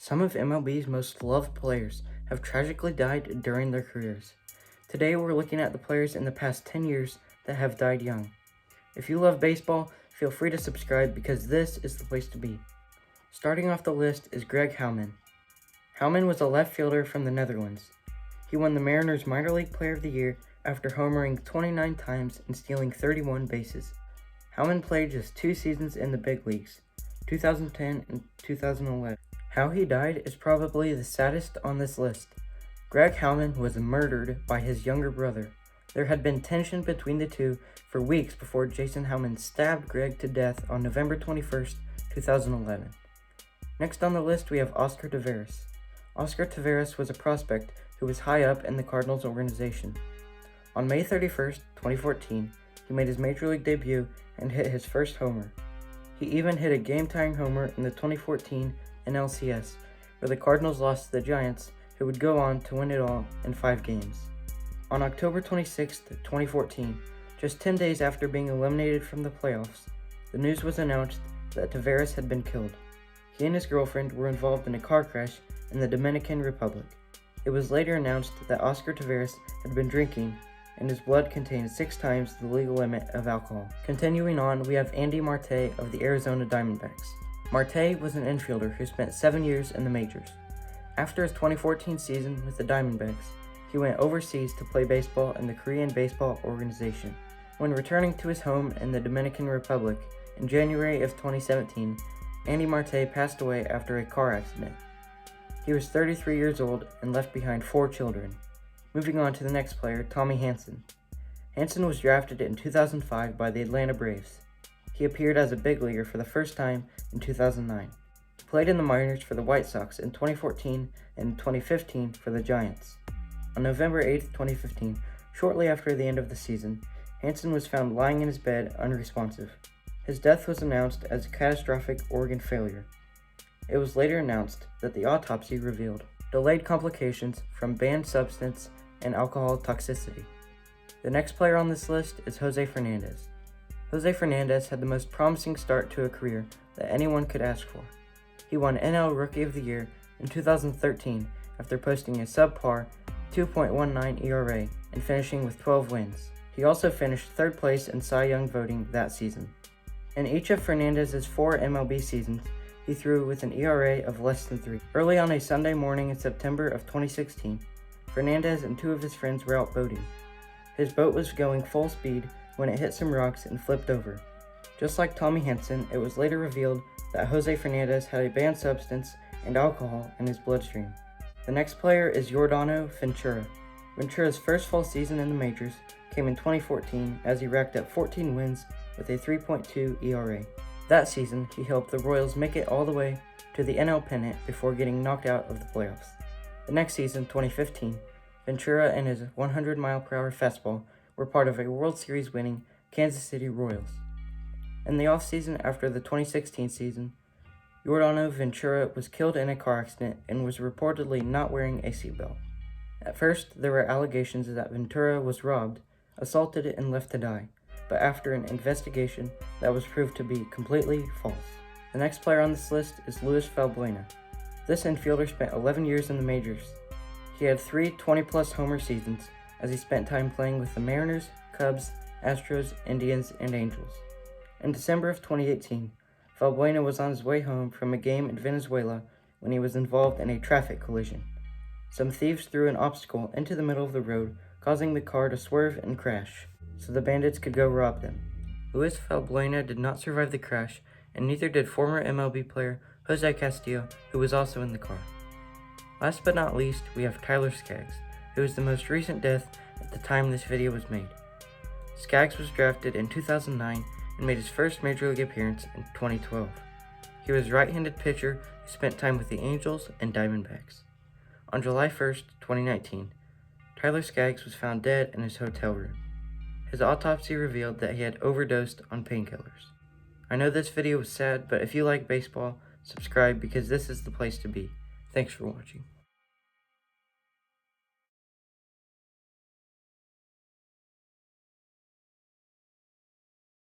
Some of MLB's most loved players have tragically died during their careers. Today we're looking at the players in the past 10 years that have died young. If you love baseball, feel free to subscribe because this is the place to be. Starting off the list is Greg Halman. Halman was a left fielder from the Netherlands. He won the Mariners Minor League Player of the Year after homering 29 times and stealing 31 bases. Halman played just 2 seasons in the big leagues, 2010 and 2011. How he died is probably the saddest on this list. Greg Halman was murdered by his younger brother. There had been tension between the two for weeks before Jason Halman stabbed Greg to death on November 21st, 2011. Next on the list we have Oscar Taveras. Oscar Taveras was a prospect who was high up in the Cardinals organization. On May 31st, 2014, he made his Major League debut and hit his first homer. He even hit a game-tying homer in the 2014 NLCS, where the Cardinals lost to the Giants, who would go on to win it all in 5 games. On October 26, 2014, just 10 days after being eliminated from the playoffs, the news was announced that Taveras had been killed. He and his girlfriend were involved in a car crash in the Dominican Republic. It was later announced that Oscar Taveras had been drinking, and his blood contained 6 times the legal limit of alcohol. Continuing on, we have Andy Marte of the Arizona Diamondbacks. Marte was an infielder who spent 7 years in the majors. After his 2014 season with the Diamondbacks, he went overseas to play baseball in the Korean Baseball Organization. When returning to his home in the Dominican Republic in January of 2017, Andy Marte passed away after a car accident. He was 33 years old and left behind 4 children. Moving on to the next player, Tommy Hanson. Hanson was drafted in 2005 by the Atlanta Braves. He appeared as a big leaguer for the first time in 2009. He played in the minors for the White Sox in 2014 and 2015 for the Giants. On November 8, 2015, shortly after the end of the season, Hanson was found lying in his bed unresponsive. His death was announced as a catastrophic organ failure. It was later announced that the autopsy revealed delayed complications from banned substance and alcohol toxicity. The next player on this list is Jose Fernandez. Jose Fernandez had the most promising start to a career that anyone could ask for. He won NL Rookie of the Year in 2013 after posting a subpar 2.19 ERA and finishing with 12 wins. He also finished 3rd place in Cy Young voting that season. In each of Fernandez's 4 MLB seasons, he threw with an ERA of less than 3. Early on a Sunday morning in September of 2016, Fernandez and 2 of his friends were out boating. His boat was going full speed when it hit some rocks and flipped over. Just like Tommy Hanson, it was later revealed that Jose Fernandez had a banned substance and alcohol in his bloodstream. The next player is Yordano Ventura. Ventura's first full season in the majors came in 2014 as he racked up 14 wins with a 3.2 ERA. That season, he helped the Royals make it all the way to the NL pennant before getting knocked out of the playoffs. The next season, 2015, Ventura and his 100-mile-per-hour fastball were part of a World Series winning Kansas City Royals. In the offseason after the 2016 season, Yordano Ventura was killed in a car accident and was reportedly not wearing a seatbelt. At first, there were allegations that Ventura was robbed, assaulted, and left to die, but after an investigation, that was proved to be completely false. The next player on this list is Valbuena. This infielder spent 11 years in the majors. He had 3 20-plus homer seasons as he spent time playing with the Mariners, Cubs, Astros, Indians, and Angels. In December of 2018, Valbuena was on his way home from a game in Venezuela when he was involved in a traffic collision. Some thieves threw an obstacle into the middle of the road, causing the car to swerve and crash, so the bandits could go rob them. Valbuena did not survive the crash, and neither did former MLB player Jose Castillo, who was also in the car. Last but not least, we have Skaggs, who is the most recent death at the time this video was made. Skaggs was drafted in 2009 and made his first Major League appearance in 2012. He was a right-handed pitcher who spent time with the Angels and Diamondbacks. On July 1st, 2019, Skaggs was found dead in his hotel room. His autopsy revealed that he had overdosed on painkillers. I know this video was sad, but if you like baseball, subscribe because this is the place to be. Thanks for watching.